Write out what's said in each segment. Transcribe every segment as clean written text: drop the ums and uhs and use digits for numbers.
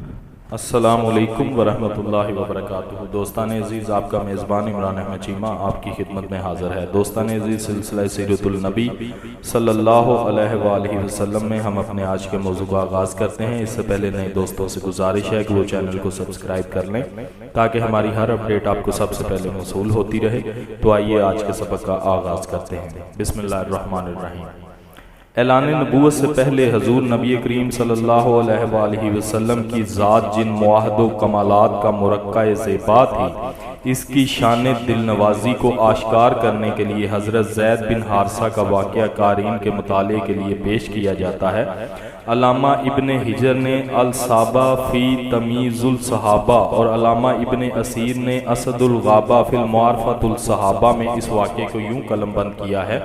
السلام علیکم ورحمۃ اللہ وبرکاتہ۔ دوستان عزیز، آپ کا میزبان عمران احمد چیمہ آپ کی خدمت میں حاضر ہے۔ دوستان عزیز، سلسلہ سیرت النبی صلی اللہ علیہ وآلہ وسلم میں ہم اپنے آج کے موضوع کا آغاز کرتے ہیں۔ اس سے پہلے نئے دوستوں سے گزارش ہے کہ وہ چینل کو سبسکرائب کر لیں تاکہ ہماری ہر اپڈیٹ آپ کو سب سے پہلے موصول ہوتی رہے۔ تو آئیے آج کے سبق کا آغاز کرتے ہیں۔ بسم اللہ الرحمن الرحیم۔ اعلان نبوت سے پہلے حضور نبی کریم صلی اللہ علیہ وآلہ وسلم کی ذات جن معاہد و کمالات کا مرقع زیبا تھی، اس کی شان دل نوازی کو آشکار کرنے کے لیے حضرت زید بن حارثہ کا واقعہ قارئین کے مطالعے کے لیے پیش کیا جاتا ہے۔ علامہ ابن حجر نے الصحابہ فی تمییز الصحابہ اور علامہ ابن اسیر نے اسد الغابہ فی المعارفۃ الصحابہ میں اس واقعے کو یوں قلم بند کیا ہے۔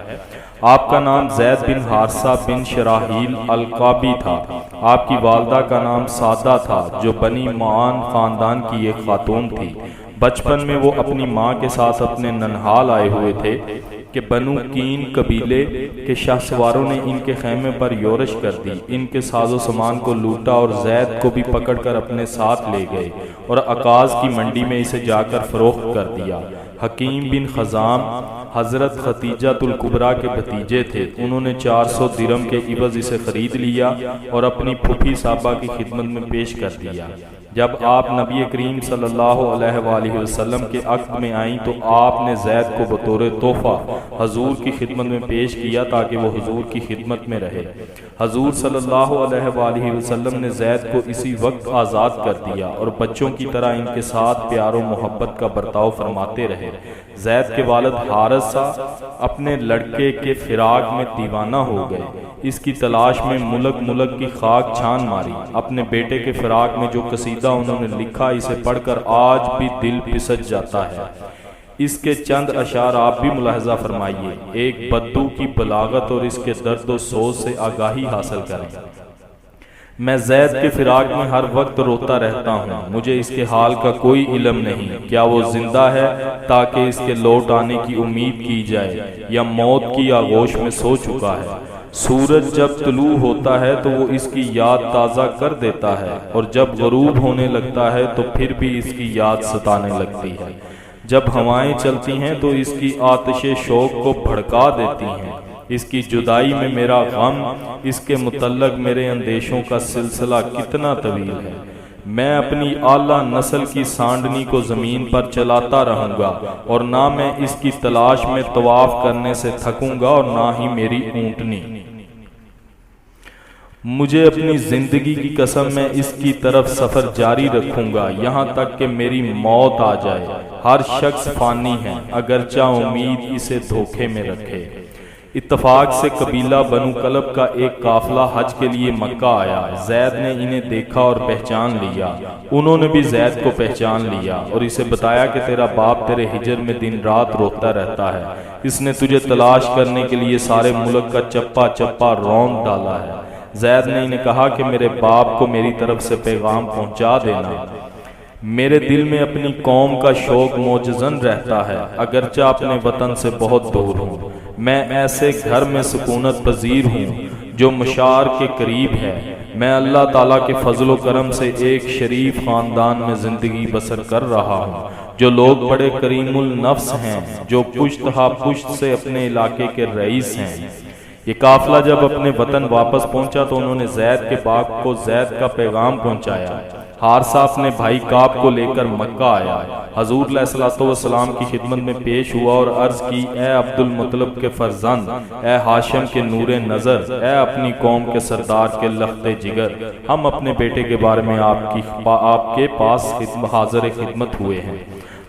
آپ کا نام زید بن حارثہ بن شراحیل القابی تھا۔ آپ کی والدہ کا نام سادہ تھا جو بنی معان خاندان کی ایک خاتون تھی۔ بچپن میں وہ اپنی ماں کے ساتھ اپنے ننہال آئے ہوئے تھے کہ بنو کین قبیلے کے شاہ سواروں نے ان کے خیمے پر یورش کر دی، ان کے ساز و سامان کو لوٹا اور زید کو بھی پکڑ کر اپنے ساتھ لے گئے اور عکاظ کی منڈی میں اسے جا کر فروخت کر دیا۔ حکیم بن خزام حضرت خدیجہ الکبریٰ کے بھتیجے تھے۔ انہوں نے 400 درہم کے عوض اسے خرید لیا اور اپنی پھوپھی صاحبہ کی خدمت میں پیش کر دیا۔ جب آپ نبی کریم صلی اللہ علیہ وآلہ وسلم کے عقد میں آئیں تو آپ نے زید کو بطور تحفہ حضور کی خدمت میں پیش کیا تاکہ وہ حضور کی خدمت میں رہے۔ حضور صلی اللہ علیہ وآلہ وسلم نے زید کو اسی وقت آزاد کر دیا اور بچوں کی طرح ان کے ساتھ پیار و محبت کا برتاؤ فرماتے رہے۔ زید کے والد حارثہ اپنے لڑکے کے فراق میں دیوانہ ہو گئے۔ اس کی تلاش میں ملک ملک کی خاک چھان ماری۔ اپنے بیٹے کے فراق میں جو قصیدہ انہوں نے لکھا اسے پڑھ کر آج بھی دل پسج جاتا ہے۔ اس کے چند اشعار آپ بھی ملاحظہ فرمائیے۔ ایک بدو کی بلاغت اور اس کے درد و سوز سے آگاہی حاصل کریں۔ میں زید کے فراق میں ہر وقت روتا رہتا ہوں، مجھے اس کے حال کا کوئی علم نہیں۔ کیا وہ زندہ ہے تاکہ اس کے لوٹ آنے کی امید کی جائے یا موت کی آغوش میں سو چکا ہے؟ سورج جب طلوع ہوتا ہے تو وہ اس کی یاد تازہ کر دیتا ہے اور جب غروب ہونے لگتا ہے تو پھر بھی اس کی یاد ستانے لگتی ہے۔ جب ہوائیں چلتی ہیں تو اس کی آتش شوق کو بھڑکا دیتی ہیں۔ اس کی جدائی میں میرا غم، اس کے متعلق میرے اندیشوں کا سلسلہ کتنا طویل ہے۔ میں اپنی اعلیٰ نسل کی سانڈنی کو زمین پر چلاتا رہوں گا اور نہ میں اس کی تلاش میں طواف کرنے سے تھکوں گا اور نہ ہی میری اونٹنی۔ مجھے اپنی زندگی کی قسم میں اس کی طرف سفر جاری رکھوں گا یہاں تک کہ میری موت آ جائے۔ ہر شخص فانی ہے اگرچہ امید اسے دھوکے میں رکھے۔ اتفاق سے قبیلہ بنو کلب کا ایک قافلہ حج کے لیے مکہ آیا۔ زید نے انہیں دیکھا اور پہچان لیا۔ انہوں نے بھی زید کو پہچان لیا اور اسے بتایا کہ تیرا باپ تیرے ہجر میں دن رات روتا رہتا ہے۔ اس نے تجھے تلاش کرنے کے لیے سارے ملک کا چپا چپا روند ڈالا ہے۔ زید نے انہیں کہا کہ میرے باپ کو میری طرف سے پیغام پہنچا دینا۔ میرے دل میں اپنی قوم کا شوق موجزن رہتا ہے اگرچہ اپنے وطن سے بہت دور ہوں۔ میں ایسے گھر میں سکونت پذیر ہوں جو مشار کے قریب ہے۔ میں اللہ تعالیٰ کے فضل و کرم سے ایک شریف خاندان میں زندگی بسر کر رہا ہوں۔ جو لوگ بڑے کریم النفس ہیں، جو پشت ہا پشت سے اپنے علاقے کے رئیس ہیں۔ یہ قافلہ جب اپنے وطن واپس پہنچا تو انہوں نے زید کے باپ کو زید کا پیغام پہنچایا۔ حارثہ اپنے بھائی کعب کو لے کر مکہ آیا۔ حضور علیہ الصلوۃ والسلام کی خدمت میں پیش ہوا اور عرض کی، اے عبد المطلب کے فرزند، اے ہاشم کے نور نظر، اے اپنی قوم کے سردار کے لخت جگر، ہم اپنے بیٹے کے بارے میں آپ کے پاس حاضر خدمت ہوئے ہیں۔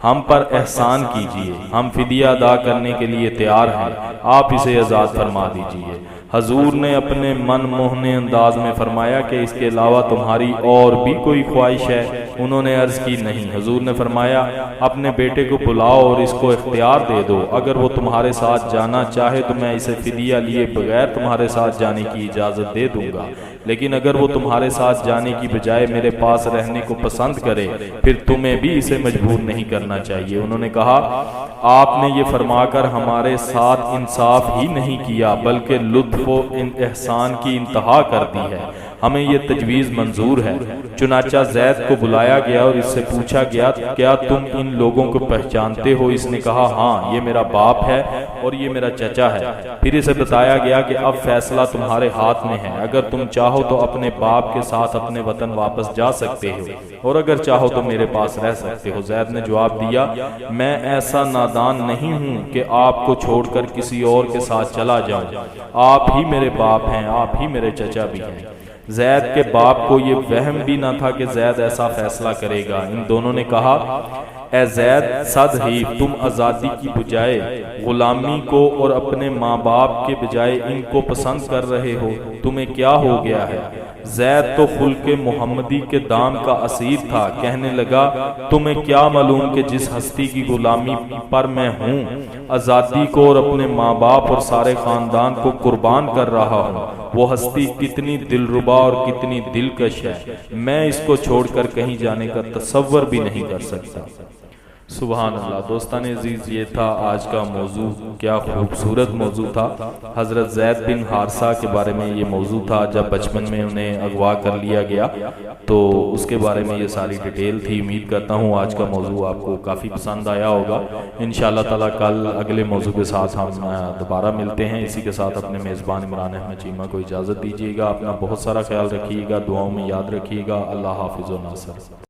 ہم پر احسان کیجئے، ہم فدیہ ادا کرنے کے لیے تیار ہیں، آپ اسے آزاد فرما دیجئے۔ حضور نے اپنے من موہنے انداز میں فرمایا کہ اس کے علاوہ تمہاری اور بھی کوئی خواہش ہے؟ انہوں نے عرض کی نہیں۔ حضور نے فرمایا اپنے بیٹے کو بلاؤ اور اس کو اختیار دے دو، اگر وہ تمہارے ساتھ جانا چاہے تو میں اسے فدیہ لیے بغیر تمہارے ساتھ جانے کی اجازت دے دوں گا، لیکن اگر وہ تمہارے ساتھ جانے کی بجائے میرے پاس رہنے کو پسند کرے پھر تمہیں بھی اسے مجبور نہیں کرنا چاہیے۔ انہوں نے کہا آپ نے یہ فرما کر ہمارے ساتھ انصاف ہی نہیں کیا بلکہ لطف و احسان کی انتہا کر دی ہے۔ ہمیں یہ تجویز منظور ہے۔ چنانچہ زید کو بلایا گیا اور اس سے پوچھا گیا کیا تم ان لوگوں کو پہچانتے ہو؟ اس نے کہا ہاں، یہ میرا باپ ہے اور یہ میرا چچا ہے۔ پھر اسے بتایا گیا کہ اب فیصلہ تمہارے ہاتھ میں ہے، اگر تم چاہو تو اپنے باپ کے ساتھ اپنے وطن واپس جا سکتے ہو اور اگر چاہو تو میرے پاس رہ سکتے ہو۔ زید نے جواب دیا میں ایسا نادان نہیں ہوں کہ آپ کو چھوڑ کر کسی اور کے ساتھ چلا جاؤں، آپ ہی میرے باپ ہیں، آپ ہی میرے چچا بھی ہیں۔ زید کے باپ کو یہ وہم بھی نہ تھا کہ زید ایسا فیصلہ کرے گا۔ ان دونوں نے کہا اے زید صد ہی تم آزادی کی بجائے غلامی کو اور اپنے ماں باپ کے بجائے ان کو پسند کر رہے ہو، تمہیں کیا ہو گیا ہے؟ زید تو خلق محمدی کے دام کا اسیر تھا، کہنے لگا تمہیں کیا معلوم کہ جس ہستی کی غلامی پر میں ہوں، آزادی کو اور اپنے ماں باپ اور سارے خاندان کو قربان کر رہا ہوں، وہ ہستی کتنی دلربا اور کتنی دلکش ہے، میں اس کو چھوڑ کر کہیں جانے کا تصور بھی نہیں کر سکتا۔ سبحان اللہ۔ دوستان عزیز، یہ تھا آج کا موضوع۔ کیا خوبصورت موضوع تھا۔ حضرت زید بن حارثہ کے بارے میں یہ موضوع تھا، جب بچپن میں انہیں اغوا کر لیا گیا تو اس کے بارے میں یہ ساری ڈیٹیل تھی۔ امید کرتا ہوں آج کا موضوع آپ کو کافی پسند آیا ہوگا۔ انشاءاللہ تعالیٰ کل اگلے موضوع کے ساتھ ہم دوبارہ ملتے ہیں۔ اسی کے ساتھ اپنے میزبان عمران احمد چیمہ کو اجازت دیجیے گا۔ اپنا بہت سارا خیال رکھیے گا، دعاؤں میں یاد رکھیے گا۔ اللہ حافظ و ناصر۔